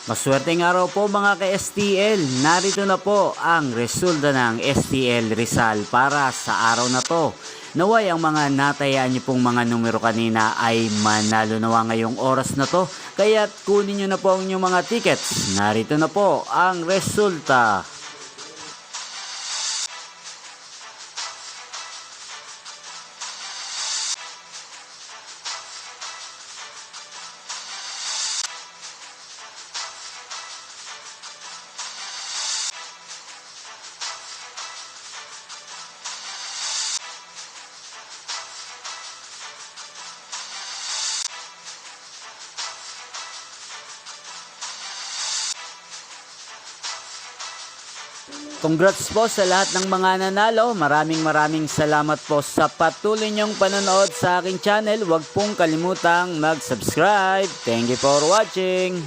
Maswerteng araw po mga ka-STL. Narito na po ang resulta ng STL Rizal para sa araw na to. Naway ang mga natayaan niyo pong mga numero kanina ay manalo nawa ngayong oras na to. Kaya kunin niyo na po ang inyong mga tickets. Narito na po ang resulta. Congrats po sa lahat ng mga nanalo. Maraming salamat po sa patuloy niyong panonood sa aking channel. Huwag pong kalimutang mag-subscribe. Thank you for watching.